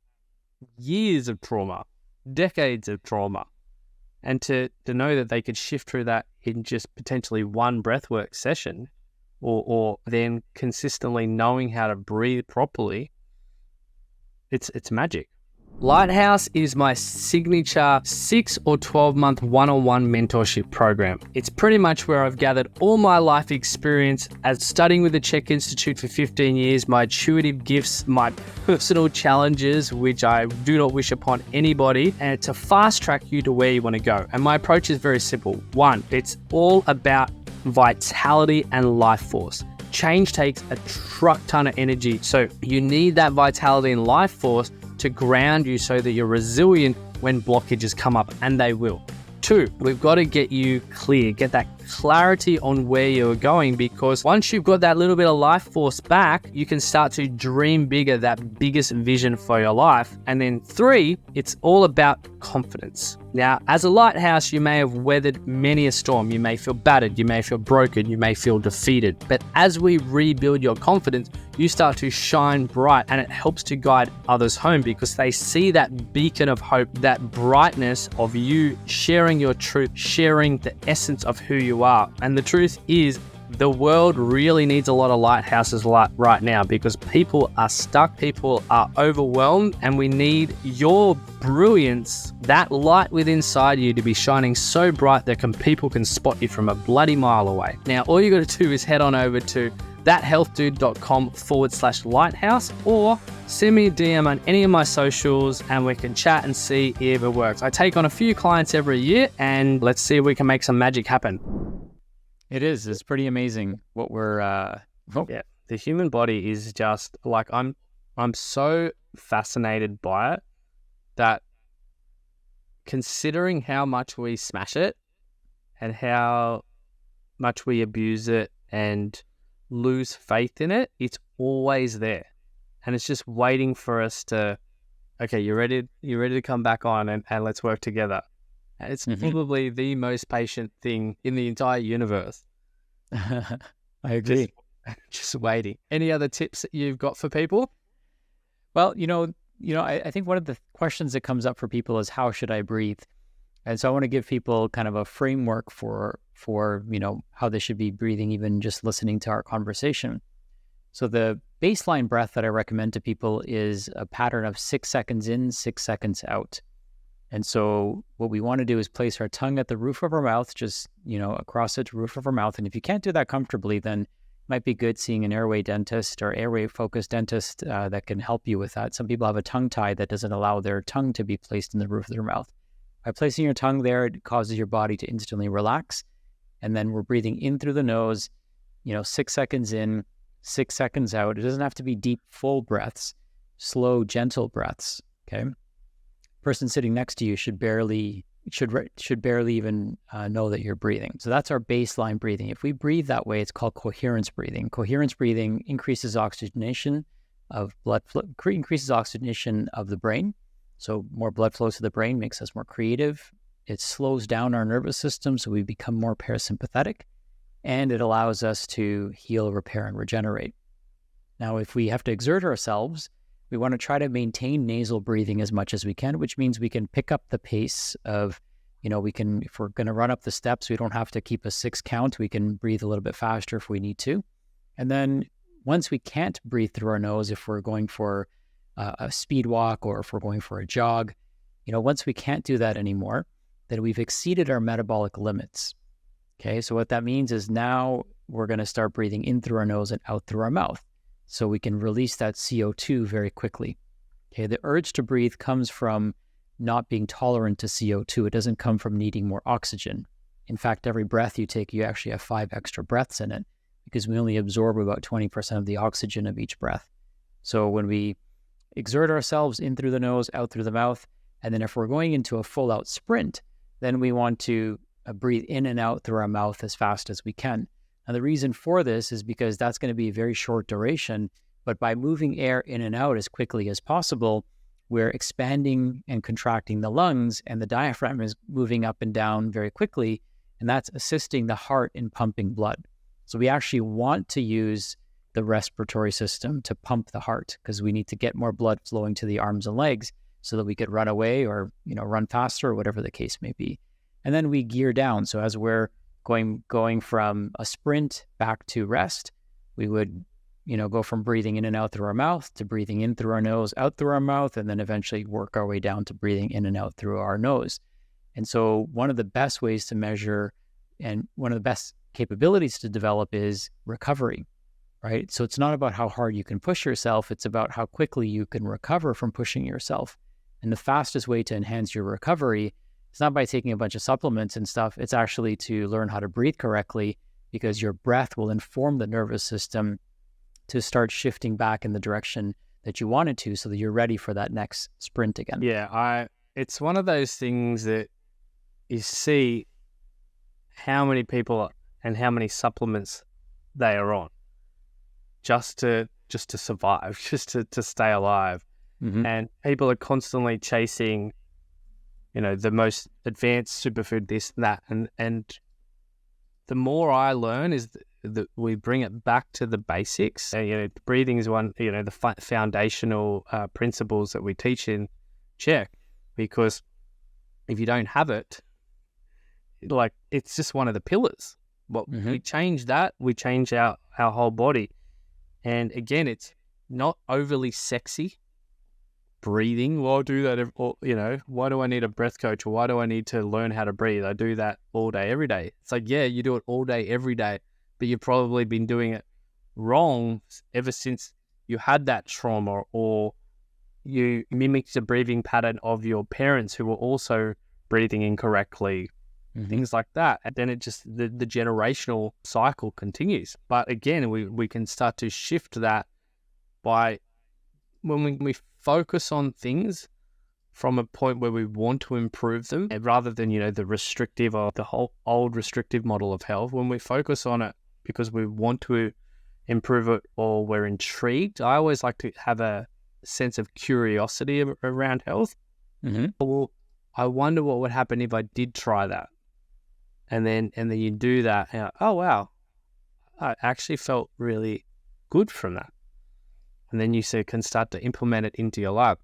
years of trauma, decades of trauma, and to know that they could shift through that in just potentially one breathwork session, or then consistently knowing how to breathe properly, it's magic. Lighthouse is my signature 6 or 12 month one-on-one mentorship program. It's pretty much where I've gathered all my life experience as studying with the Czech Institute for 15 years, my intuitive gifts, my personal challenges, which I do not wish upon anybody, and to fast track you to where you want to go. And my approach is very simple. One, it's all about vitality and life force. Change takes a truck ton of energy, so you need that vitality and life force to ground you so that you're resilient when blockages come up, and they will. 2, we've got to get you clear, get that clarity on where you're going, because once you've got that little bit of life force back, you can start to dream bigger, that biggest vision for your life. And then 3, it's all about confidence. Now, as a lighthouse, you may have weathered many a storm. You may feel battered, you may feel broken, you may feel defeated. But as we rebuild your confidence, you start to shine bright, and it helps to guide others home, because they see that beacon of hope, that brightness of you sharing your truth, sharing the essence of who you are. And the truth is, the world really needs a lot of lighthouses right now, because people are stuck, people are overwhelmed, and we need your brilliance, that light within inside you, to be shining so bright that people can spot you from a bloody mile away. Now, all you got to do is head on over to thathealthdude.com/lighthouse, or send me a DM on any of my socials, and we can chat and see if it works. I take on a few clients every year, and let's see if we can make some magic happen. It's pretty amazing what we're Yeah, the human body is just like, I'm so fascinated by it, that considering how much we smash it and how much we abuse it and lose faith in it, it's always there, and it's just waiting for us to, okay, you're ready to come back on, and let's work together. And it's probably the most patient thing in the entire universe. I agree. Just waiting. Any other tips that you've got for people? Well, I think one of the questions that comes up for people is, how should I breathe? And so I want to give people kind of a framework for how they should be breathing, even just listening to our conversation. So the baseline breath that I recommend to people is a pattern of 6 seconds in, 6 seconds out. And so what we want to do is place our tongue at the roof of our mouth, just, across the roof of our mouth. And if you can't do that comfortably, then it might be good seeing an airway dentist or airway focused dentist that can help you with that. Some people have a tongue tie that doesn't allow their tongue to be placed in the roof of their mouth. By placing your tongue there, it causes your body to instantly relax. And then we're breathing in through the nose, 6 seconds in, 6 seconds out. It doesn't have to be deep, full breaths, slow, gentle breaths, okay? Person sitting next to you should barely, should barely even know that you're breathing. So that's our baseline breathing. If we breathe that way, it's called coherence breathing. Coherence breathing increases oxygenation of increases oxygenation of the brain. So more blood flows to the brain makes us more creative. It slows down our nervous system, so we become more parasympathetic, and it allows us to heal, repair, and regenerate. Now, if we have to exert ourselves, we want to try to maintain nasal breathing as much as we can, which means we can pick up the pace of, if we're going to run up the steps, we don't have to keep a 6 count. We can breathe a little bit faster if we need to. And then once we can't breathe through our nose, if we're going for a speed walk or if we're going for a jog, once we can't do that anymore, then we've exceeded our metabolic limits. Okay, so what that means is now we're going to start breathing in through our nose and out through our mouth, so we can release that CO2 very quickly. Okay, the urge to breathe comes from not being tolerant to CO2. It doesn't come from needing more oxygen. In fact, every breath you take, you actually have 5 extra breaths in it, because we only absorb about 20% of the oxygen of each breath. So when we exert ourselves in through the nose, out through the mouth, and then if we're going into a full-out sprint, then we want to breathe in and out through our mouth as fast as we can. Now, the reason for this is because that's going to be a very short duration, but by moving air in and out as quickly as possible, we're expanding and contracting the lungs, and the diaphragm is moving up and down very quickly, and that's assisting the heart in pumping blood. So we actually want to use the respiratory system to pump the heart, because we need to get more blood flowing to the arms and legs so that we could run away or run faster or whatever the case may be. And then we gear down. So as we're going from a sprint back to rest, we would go from breathing in and out through our mouth to breathing in through our nose, out through our mouth, and then eventually work our way down to breathing in and out through our nose. And so one of the best ways to measure and one of the best capabilities to develop is recovery, right? So it's not about how hard you can push yourself, it's about how quickly you can recover from pushing yourself. And the fastest way to enhance your recovery, it's not by taking a bunch of supplements and stuff, it's actually to learn how to breathe correctly, because your breath will inform the nervous system to start shifting back in the direction that you want it to, so that you're ready for that next sprint again. Yeah, it's one of those things that you see how many people and how many supplements they are on just to survive, just to stay alive. Mm-hmm. And people are constantly chasing, the most advanced superfood, this and that. And the more I learn is that we bring it back to the basics. Breathing is one, the foundational principles that we teach in CHEK, because if you don't have it, it's just one of the pillars. But we change that, we change our whole body. And again, it's not overly sexy breathing. Well, I'll do that, why do I need a breath coach, or why do I need to learn how to breathe? I do that all day, every day. It's like, yeah, you do it all day, every day, but you've probably been doing it wrong ever since you had that trauma, or you mimicked the breathing pattern of your parents who were also breathing incorrectly, things like that. And then it just, the generational cycle continues. But again, we can start to shift that by when we focus on things from a point where we want to improve them, rather than, the restrictive or the whole old restrictive model of health. When we focus on it because we want to improve it or we're intrigued, I always like to have a sense of curiosity around health. Well, I wonder what would happen if I did try that. And then you do that, and oh wow, I actually felt really good from that. And then you can start to implement it into your life.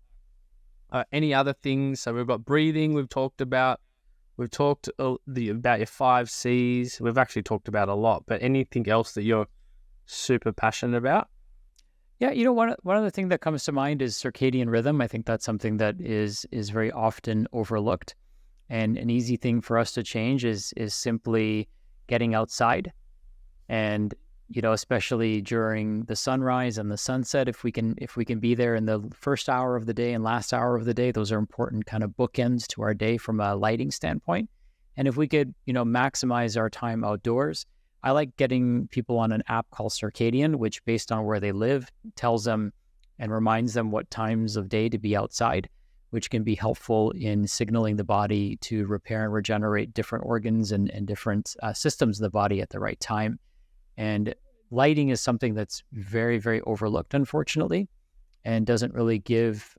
Any other things? So we've got breathing, we've talked about your 5 C's. We've actually talked about a lot, but anything else that you're super passionate about? Yeah, one other thing that comes to mind is circadian rhythm. I think that's something that is very often overlooked. And an easy thing for us to change is simply getting outside. And, especially during the sunrise and the sunset, if we can be there in the first hour of the day and last hour of the day, those are important kind of bookends to our day from a lighting standpoint. And if we could, maximize our time outdoors, I like getting people on an app called Circadian, which based on where they live, tells them and reminds them what times of day to be outside, which can be helpful in signaling the body to repair and regenerate different organs and different systems of the body at the right time. And lighting is something that's very, very overlooked, unfortunately, and doesn't really give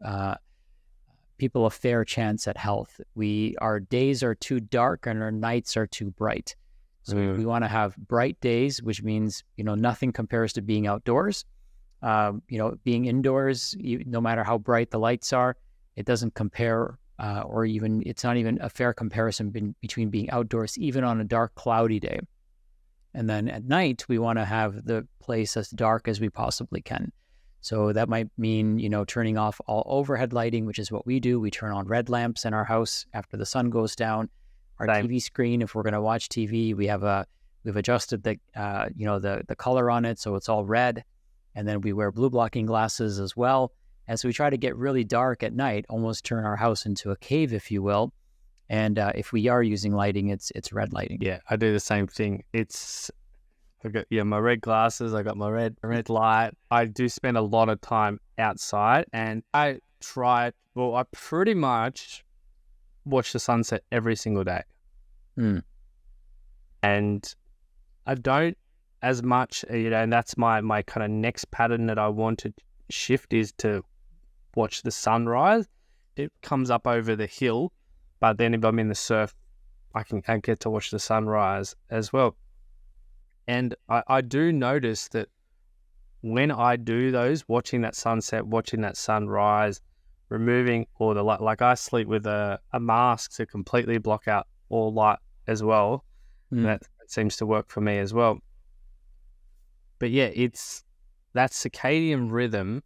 people a fair chance at health. Our days are too dark and our nights are too bright. So we want to have bright days, which means, nothing compares to being outdoors. Being indoors, no matter how bright the lights are, it doesn't compare, or even it's not even a fair comparison between being outdoors, even on a dark, cloudy day. And then at night, we want to have the place as dark as we possibly can. So that might mean, turning off all overhead lighting, which is what we do. We turn on red lamps in our house after the sun goes down. Our TV screen, if we're going to watch TV, we've adjusted the color on it so it's all red. And then we wear blue blocking glasses as well. And so we try to get really dark at night, almost turn our house into a cave, if you will. And if we are using lighting, it's red lighting. Yeah, I do the same thing. I got my red glasses, I got my red light. I do spend a lot of time outside, and I pretty much watch the sunset every single day. And I don't as much, and that's my kind of next pattern that I want to shift, is to watch the sunrise. It comes up over the hill, but then if I'm in the surf, I get to watch the sunrise as well. And I do notice that when I do those, watching that sunset, watching that sunrise, removing all the light, like I sleep with a mask to completely block out all light as well. That seems to work for me as well. But yeah, it's that circadian rhythm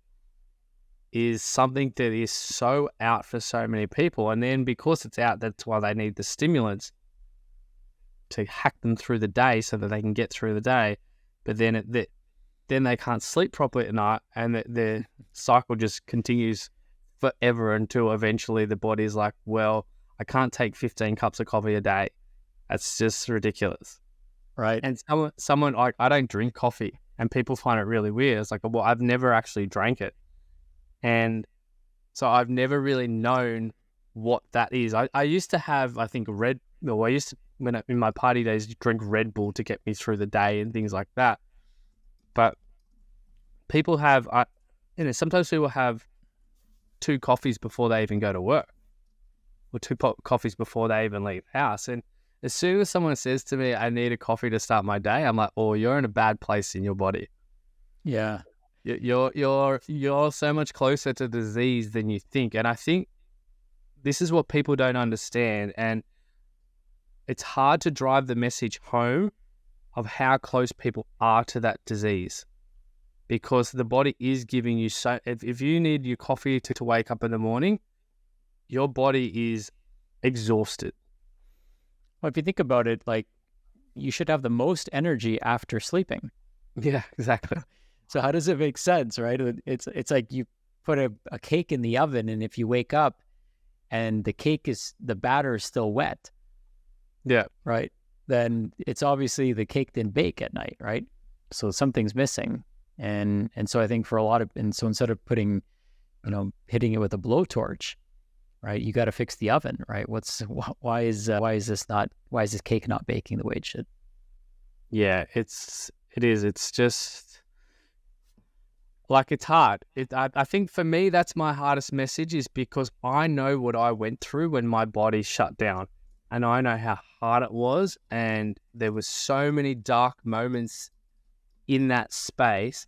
is something that is so out for so many people. And then because it's out, that's why they need the stimulants to hack them through the day so that they can get through the day. But then then they can't sleep properly at night, and the cycle just continues forever until eventually the body's like, well, I can't take 15 cups of coffee a day. That's just ridiculous. Right. And someone like, I don't drink coffee, and people find it really weird. It's like, well, I've never actually drank it. And so I've never really known what that is. I used to have, I think, in my party days, drink Red Bull to get me through the day and things like that. But people have, sometimes people have 2 coffees before they even go to work, or 2 coffees before they even leave the house. And as soon as someone says to me, I need a coffee to start my day, I'm like, oh, you're in a bad place in your body. Yeah. You're so much closer to disease than you think. And I think this is what people don't understand. And it's hard to drive the message home of how close people are to that disease, because the body is giving you if you need your coffee to wake up in the morning, your body is exhausted. Well, if you think about it, like, you should have the most energy after sleeping. Yeah, exactly. So how does it make sense, right? It's like you put a cake in the oven, and if you wake up and the batter is still wet, yeah, right, then it's obviously the cake didn't bake at night, right? So something's missing. And so I think so instead of putting, hitting it with a blowtorch, right, you got to fix the oven, right? Why is this cake not baking the way it should? Yeah, it is. It's just like, it's hard. I think for me, that's my hardest message, is because I know what I went through when my body shut down, and I know how hard it was. And there was so many dark moments in that space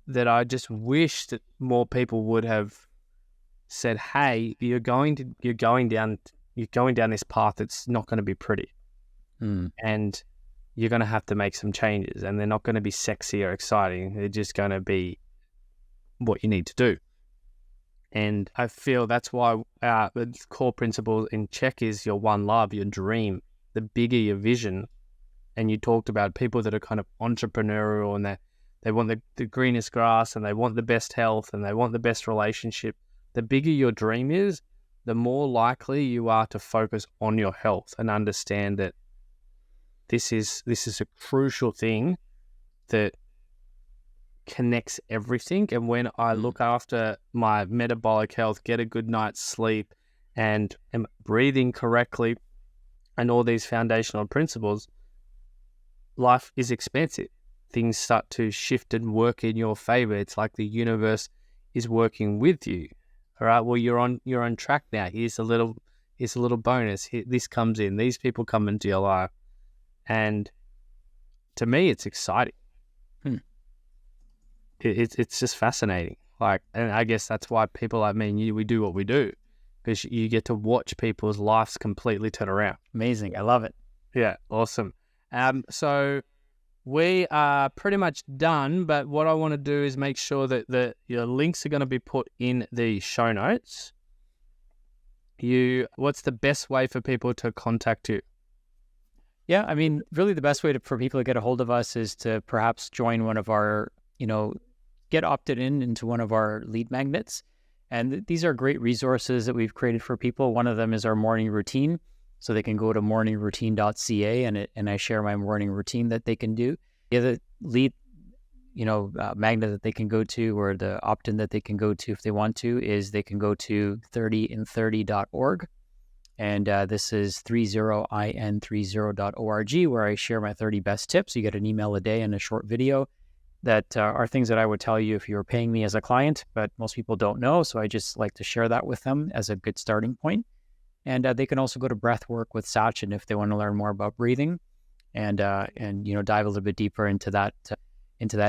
that I just wish that more people would have said, hey, you're going down this path that's not going to be pretty. And you're going to have to make some changes, and they're not going to be sexy or exciting. They're just going to be what you need to do. And I feel that's why the core principle in check is your one love, your dream. The bigger your vision, and you talked about people that are kind of entrepreneurial, and they want the greenest grass, and they want the best health, and they want the best relationship. The bigger your dream is, the more likely you are to focus on your health and understand that this is a crucial thing that connects everything. And when I look after my metabolic health, get a good night's sleep, and am breathing correctly, and all these foundational principles, life is expansive. Things start to shift and work in your favor. It's like the universe is working with you. All right, well, you're on track now. Here's a little bonus. This comes in. These people come into your life, and to me, it's exciting. It's just fascinating. Like, and I guess that's why people like me and you, we do what we do, because you get to watch people's lives completely turn around. Amazing. I love it. Yeah, awesome. So we are pretty much done, but what I want to do is make sure that your links are going to be put in the show notes. What's the best way for people to contact you? Yeah, I mean, really the best way for people to get a hold of us is to perhaps join one of our, get opted into one of our lead magnets. And these are great resources that we've created for people. One of them is our morning routine. So they can go to morningroutine.ca and I share my morning routine that they can do. The other lead, magnet that they can go to, or the opt-in that they can go to if they want to, is they can go to 30in30.org. And this is 30in30.org, where I share my 30 best tips. You get an email a day and a short video that are things that I would tell you if you were paying me as a client, but most people don't know. So I just like to share that with them as a good starting point. And they can also go to Breathwork with Sachin if they want to learn more about breathing and dive a little bit deeper into that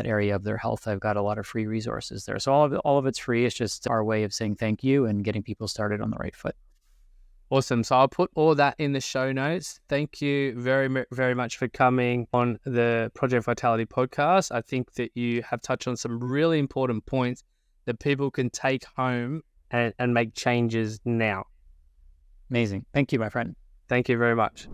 area of their health. I've got a lot of free resources there. So all of it's free. It's just our way of saying thank you and getting people started on the right foot. Awesome. So I'll put all that in the show notes. Thank you very, very much for coming on the Project Vitality podcast. I think that you have touched on some really important points that people can take home and make changes now. Amazing. Thank you, my friend. Thank you very much.